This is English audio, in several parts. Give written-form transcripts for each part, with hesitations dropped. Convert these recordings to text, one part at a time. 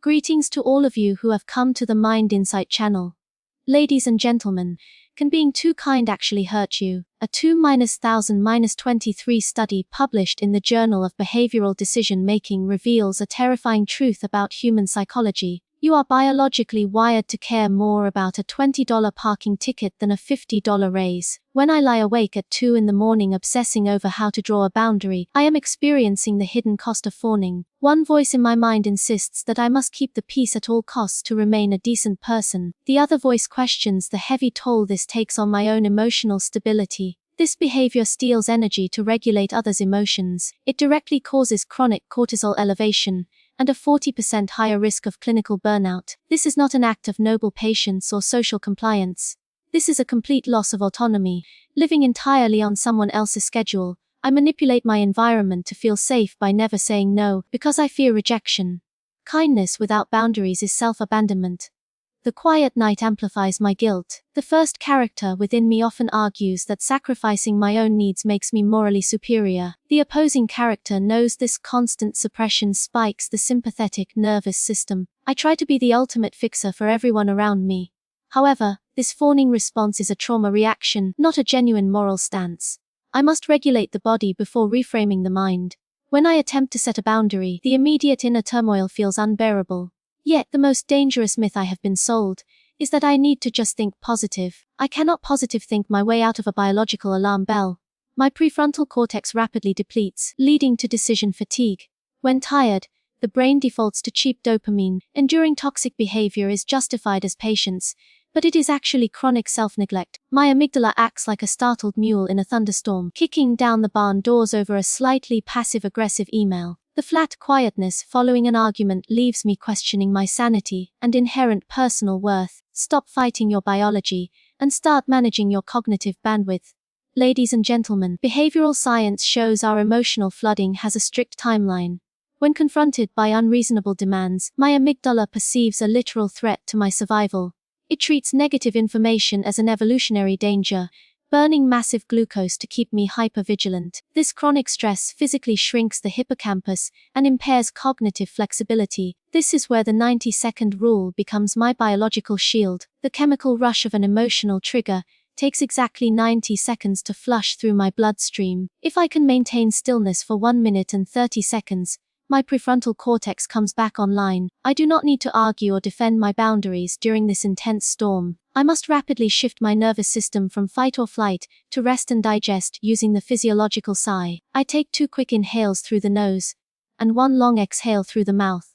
Greetings to all of you who have come to the Mind Insight channel. Ladies and gentlemen, can being too kind actually hurt you? A 2-1000-23 study published in the Journal of Behavioral Decision Making reveals a terrifying truth about human psychology. You are biologically wired to care more about a $20 parking ticket than a $50 raise. When I lie awake at 2 in the morning obsessing over how to draw a boundary, I am experiencing the hidden cost of fawning. One voice in my mind insists that I must keep the peace at all costs to remain a decent person. The other voice questions the heavy toll this takes on my own emotional stability. This behavior steals energy to regulate others' emotions. It directly causes chronic cortisol elevation and a 40% higher risk of clinical burnout. This is not an act of noble patience or social compliance. This is a complete loss of autonomy. Living entirely on someone else's schedule, I manipulate my environment to feel safe by never saying no, because I fear rejection. Kindness without boundaries is self-abandonment. The quiet night amplifies my guilt. The first character within me often argues that sacrificing my own needs makes me morally superior. The opposing character knows this constant suppression spikes the sympathetic nervous system. I try to be the ultimate fixer for everyone around me. However, this fawning response is a trauma reaction, not a genuine moral stance. I must regulate the body before reframing the mind. When I attempt to set a boundary, the immediate inner turmoil feels unbearable. Yet the most dangerous myth I have been sold is that I need to just think positive. I cannot positive think my way out of a biological alarm bell. My prefrontal cortex rapidly depletes, leading to decision fatigue. When tired, the brain defaults to cheap dopamine. Enduring toxic behavior is justified as patience, but it is actually chronic self-neglect. My amygdala acts like a startled mule in a thunderstorm, kicking down the barn doors over a slightly passive-aggressive email. The flat quietness following an argument leaves me questioning my sanity and inherent personal worth. Stop fighting your biology and start managing your cognitive bandwidth. Ladies and gentlemen, behavioral science shows our emotional flooding has a strict timeline. When confronted by unreasonable demands, my amygdala perceives a literal threat to my survival. It treats negative information as an evolutionary danger, burning massive glucose to keep me hypervigilant. This chronic stress physically shrinks the hippocampus and impairs cognitive flexibility. This is where the 90-second rule becomes my biological shield. The chemical rush of an emotional trigger takes exactly 90 seconds to flush through my bloodstream. If I can maintain stillness for 1 minute and 30 seconds, my prefrontal cortex comes back online. I do not need to argue or defend my boundaries during this intense storm. I must rapidly shift my nervous system from fight or flight to rest and digest using the physiological sigh. I take 2 quick inhales through the nose and 1 long exhale through the mouth.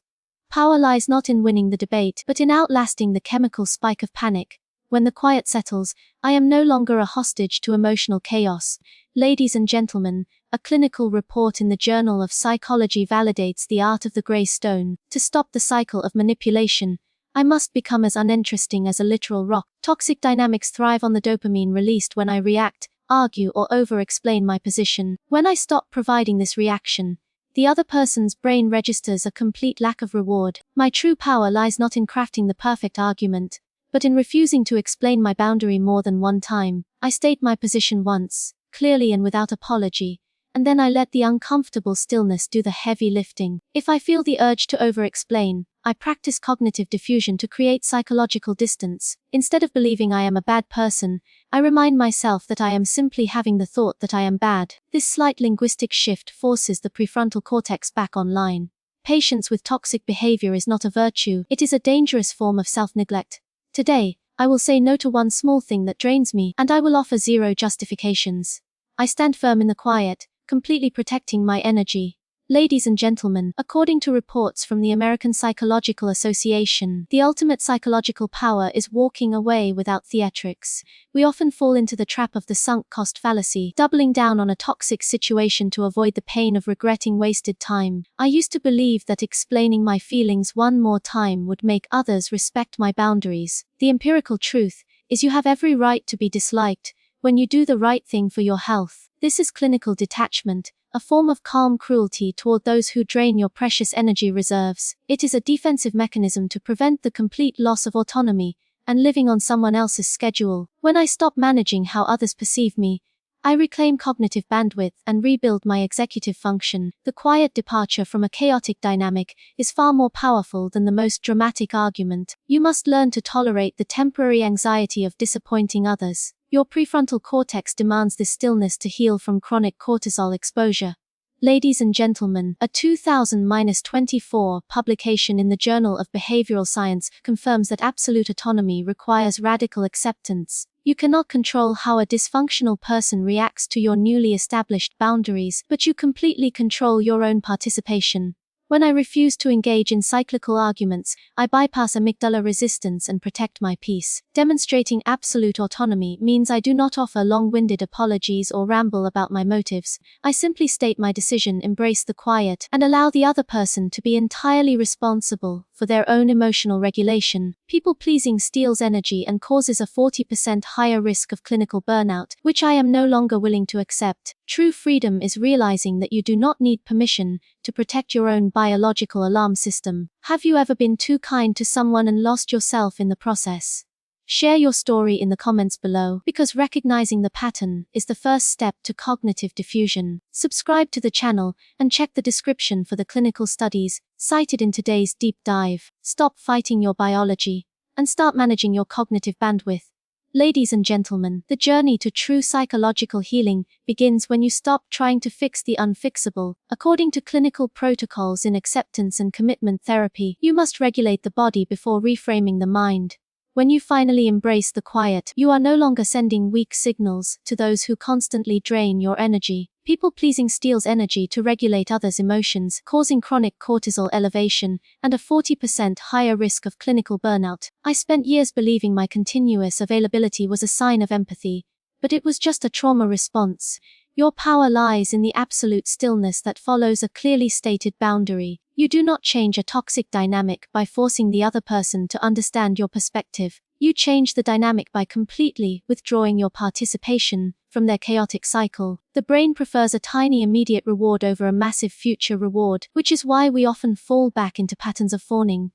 Power lies not in winning the debate, but in outlasting the chemical spike of panic. When the quiet settles, I am no longer a hostage to emotional chaos. Ladies and gentlemen, a clinical report in the Journal of Psychology validates the art of the grey stone. To stop the cycle of manipulation, I must become as uninteresting as a literal rock. Toxic dynamics thrive on the dopamine released when I react, argue, or over-explain my position. When I stop providing this reaction, the other person's brain registers a complete lack of reward. My true power lies not in crafting the perfect argument, but in refusing to explain my boundary more than one time. I state my position once, clearly and without apology, and then I let the uncomfortable stillness do the heavy lifting. If I feel the urge to over-explain, I practice cognitive diffusion to create psychological distance. Instead of believing I am a bad person, I remind myself that I am simply having the thought that I am bad. This slight linguistic shift forces the prefrontal cortex back online. Patience with toxic behavior is not a virtue, it is a dangerous form of self-neglect. Today, I will say no to one small thing that drains me, and I will offer 0 justifications. I stand firm in the quiet, completely protecting my energy. Ladies and gentlemen, according to reports from the American Psychological Association, the ultimate psychological power is walking away without theatrics. We often fall into the trap of the sunk cost fallacy, doubling down on a toxic situation to avoid the pain of regretting wasted time. I used to believe that explaining my feelings one more time would make others respect my boundaries. The empirical truth is you have every right to be disliked when you do the right thing for your health. This is clinical detachment, a form of calm cruelty toward those who drain your precious energy reserves. It is a defensive mechanism to prevent the complete loss of autonomy and living on someone else's schedule. When I stop managing how others perceive me, I reclaim cognitive bandwidth and rebuild my executive function. The quiet departure from a chaotic dynamic is far more powerful than the most dramatic argument. You must learn to tolerate the temporary anxiety of disappointing others. Your prefrontal cortex demands this stillness to heal from chronic cortisol exposure. Ladies and gentlemen, a 2024 publication in the Journal of Behavioral Science confirms that absolute autonomy requires radical acceptance. You cannot control how a dysfunctional person reacts to your newly established boundaries, but you completely control your own participation. When I refuse to engage in cyclical arguments, I bypass amygdala resistance and protect my peace. Demonstrating absolute autonomy means I do not offer long-winded apologies or ramble about my motives. I simply state my decision, embrace the quiet, and allow the other person to be entirely responsible for their own emotional regulation. People-pleasing steals energy and causes a 40% higher risk of clinical burnout, which I am no longer willing to accept. True freedom is realizing that you do not need permission to protect your own biological alarm system. Have you ever been too kind to someone and lost yourself in the process? Share your story in the comments below, because recognizing the pattern is the first step to cognitive diffusion. Subscribe to the channel and check the description for the clinical studies cited in today's deep dive. Stop fighting your biology and start managing your cognitive bandwidth. Ladies and gentlemen, the journey to true psychological healing begins when you stop trying to fix the unfixable. According to clinical protocols in acceptance and commitment therapy, you must regulate the body before reframing the mind. When you finally embrace the quiet, you are no longer sending weak signals to those who constantly drain your energy. People-pleasing steals energy to regulate others' emotions, causing chronic cortisol elevation and a 40% higher risk of clinical burnout. I spent years believing my continuous availability was a sign of empathy, but it was just a trauma response. Your power lies in the absolute stillness that follows a clearly stated boundary. You do not change a toxic dynamic by forcing the other person to understand your perspective. You change the dynamic by completely withdrawing your participation from their chaotic cycle. The brain prefers a tiny immediate reward over a massive future reward, which is why we often fall back into patterns of fawning.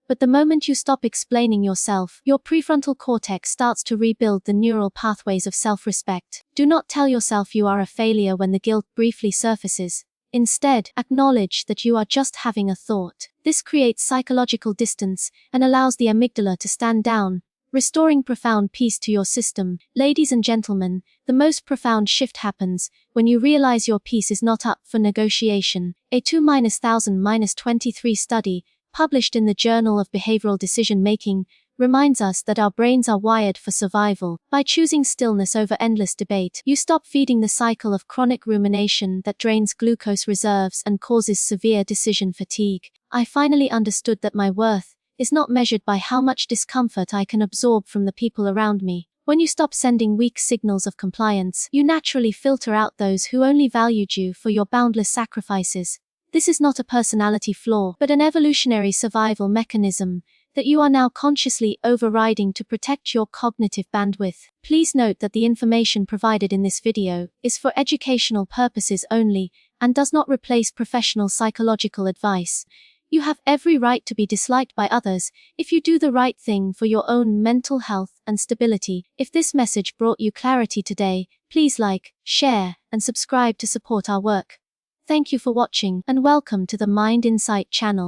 But the moment you stop explaining yourself, your prefrontal cortex starts to rebuild the neural pathways of self-respect. Do not tell yourself you are a failure when the guilt briefly surfaces. Instead, acknowledge that you are just having a thought. This creates psychological distance and allows the amygdala to stand down, restoring profound peace to your system. Ladies and gentlemen, the most profound shift happens when you realize your peace is not up for negotiation. A 2023 study, published in the Journal of Behavioral Decision Making, reminds us that our brains are wired for survival. By choosing stillness over endless debate, you stop feeding the cycle of chronic rumination that drains glucose reserves and causes severe decision fatigue. I finally understood that my worth is not measured by how much discomfort I can absorb from the people around me. When you stop sending weak signals of compliance, you naturally filter out those who only valued you for your boundless sacrifices. This is not a personality flaw, but an evolutionary survival mechanism that you are now consciously overriding to protect your cognitive bandwidth. Please note that the information provided in this video is for educational purposes only and does not replace professional psychological advice. You have every right to be disliked by others if you do the right thing for your own mental health and stability. If this message brought you clarity today, please like, share, and subscribe to support our work. Thank you for watching and welcome to the Mind Insight channel.